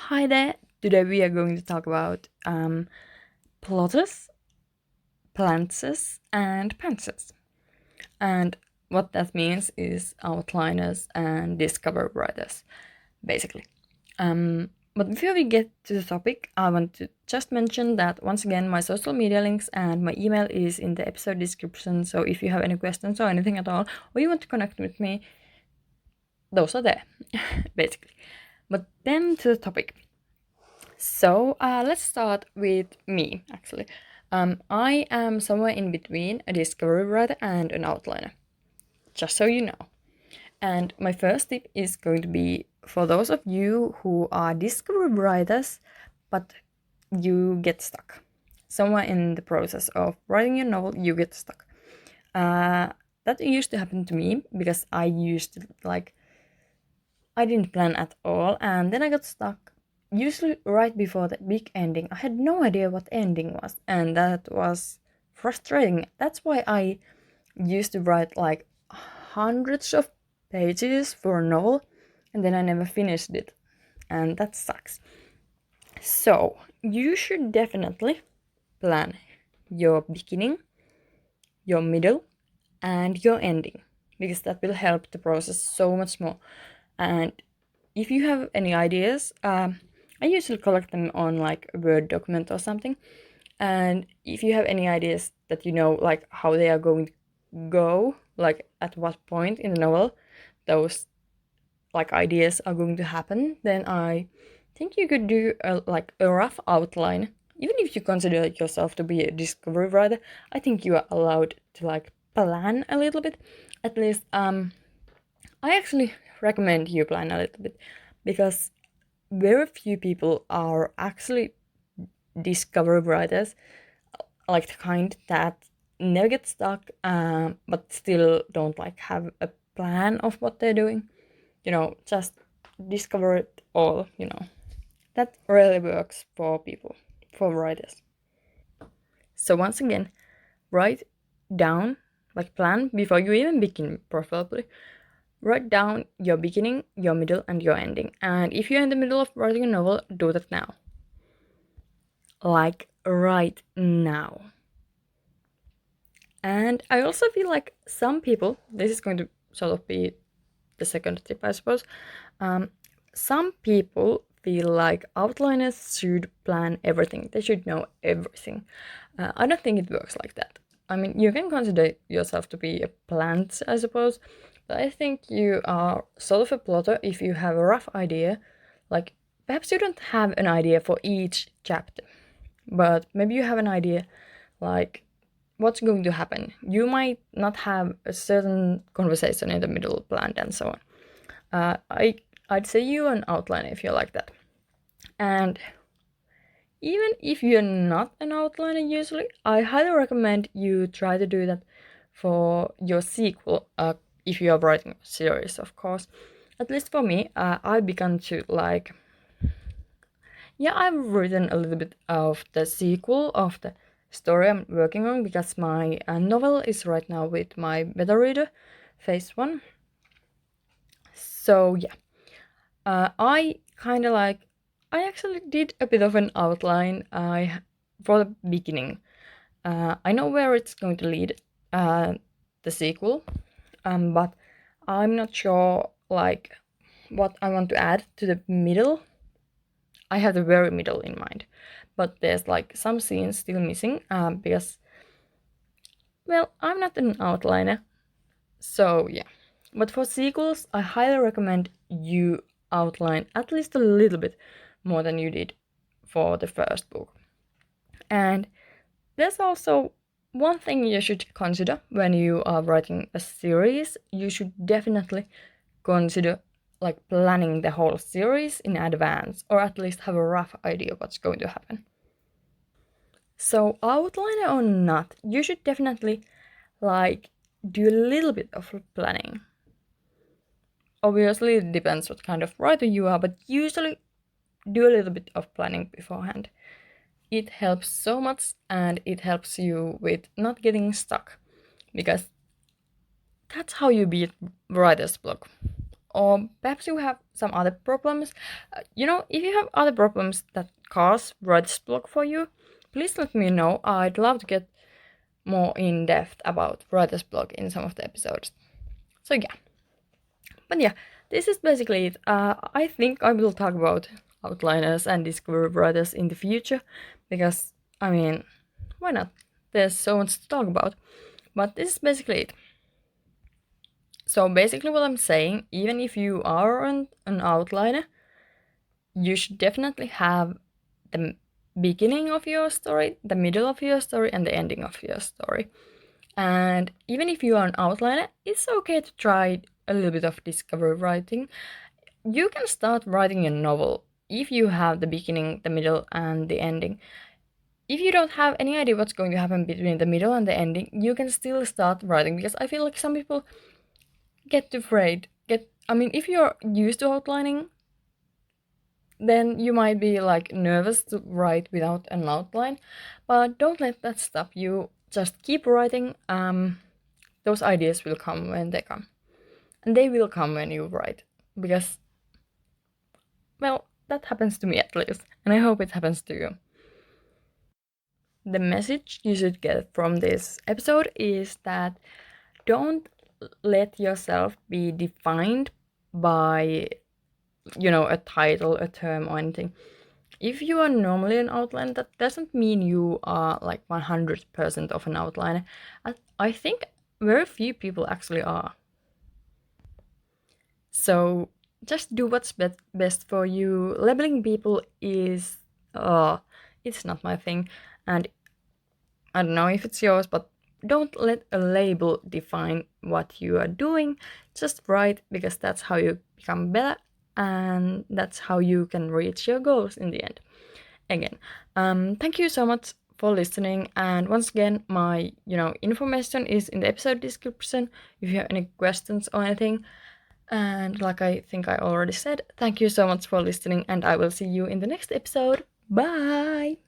Hi there. Today we are going to talk about plotters, planters, and pantsers. And what that means is outliners and discover writers, basically. But before we get to the topic, I want to just mention that once again, my social media links and my email is in the episode description. So if you have any questions or anything at all, or you want to connect with me, those are there, basically. But then to the topic. So let's start with me, actually. I am somewhere in between a discovery writer and an outliner, just so you know. And my first tip is going to be for those of you who are discovery writers, but you get stuck. Somewhere in the process of writing your novel, you get stuck. That used to happen to me because I used to, I didn't plan at all, and then I got stuck. Usually, right before the big ending, I had no idea what ending was, and that was frustrating. That's why I used to write like hundreds of pages for a novel, and then I never finished it, and that sucks. So, you should definitely plan your beginning, your middle, and your ending, because that will help the process so much more. And if you have any ideas, I usually collect them on like a Word document or something. And if you have any ideas that you know, like how they are going to go, like at what point in the novel those like ideas are going to happen, then I think you could do a rough outline. Even if you consider yourself to be a discovery writer, I think you are allowed to like plan a little bit. At least, I actually recommend you plan a little bit because very few people are actually discovery writers, like the kind that never get stuck, but still don't like have a plan of what they're doing. Just discover it all. That really works for people, for writers. So once again, write down, like plan before you even begin, preferably. Write down your beginning, your middle, and your ending. And if you're in the middle of writing a novel, do that now. Like right now. And I also feel like some people, this is going to sort of be the second tip, I suppose. Some people feel like outliners should plan everything, they should know everything. I don't think it works like that. I mean, you can consider yourself to be a plant, I suppose, but I think you are sort of a plotter if you have a rough idea. Like, perhaps you don't have an idea for each chapter, but maybe you have an idea, like, what's going to happen. You might not have a certain conversation in the middle planned and so on. I'd say you're an outliner if you're like that. And even if you're not an outliner usually, I highly recommend you try to do that for your sequel, if you are writing a series, of course. At least for me, I've begun to like... Yeah, I've written a little bit of the sequel of the story I'm working on because my novel is right now with my beta reader, phase 1. So yeah, I kind of like... I actually did a bit of an outline for the beginning. I know where it's going to lead, the sequel, but I'm not sure like what I want to add to the middle. I have the very middle in mind, but there's like some scenes still missing, because, well, I'm not an outliner, so yeah. But for sequels, I highly recommend you outline at least a little bit more than you did for the first book. And there's also one thing you should consider when you are writing a series. You should definitely consider like planning the whole series in advance, or at least have a rough idea what's going to happen. So outliner or not, you should definitely like do a little bit of planning. Obviously, it depends what kind of writer you are, but usually do a little bit of planning beforehand. It helps so much, and it helps you with not getting stuck, because that's how you beat writer's block. or perhaps you have some other problems. If you have other problems that cause writer's block for you, please let me know. I'd love to get more in depth about writer's block in some of the episodes. So yeah. But yeah, this is basically it. I think I will talk about outliners and discovery writers in the future because, I mean, why not? There's so much to talk about. But this is basically it. So basically what I'm saying, even if you aren't an outliner, you should definitely have the beginning of your story, the middle of your story, and the ending of your story. And even if you are an outliner, it's okay to try a little bit of discovery writing. You can start writing a novel if you have the beginning, the middle, and the ending. If you don't have any idea what's going to happen between the middle and the ending, you can still start writing, because I feel like some people get afraid. If you're used to outlining, then you might be like nervous to write without an outline, but don't let that stop you. Just keep writing. Those ideas will come when they come, and they will come when you write, because, well, that happens to me at least, and I hope it happens to you. The message you should get from this episode is that don't let yourself be defined by, a title, a term, or anything. If you are normally an outliner, that doesn't mean you are like 100% of an outliner. I think very few people actually are. So just do what's best for you. Labeling people is, it's not my thing. And I don't know if it's yours, but don't let a label define what you are doing. Just write, because that's how you become better, and that's how you can reach your goals in the end. Again, thank you so much for listening. And once again, my information is in the episode description if you have any questions or anything. And like I think I already said, thank you so much for listening, and I will see you in the next episode. Bye!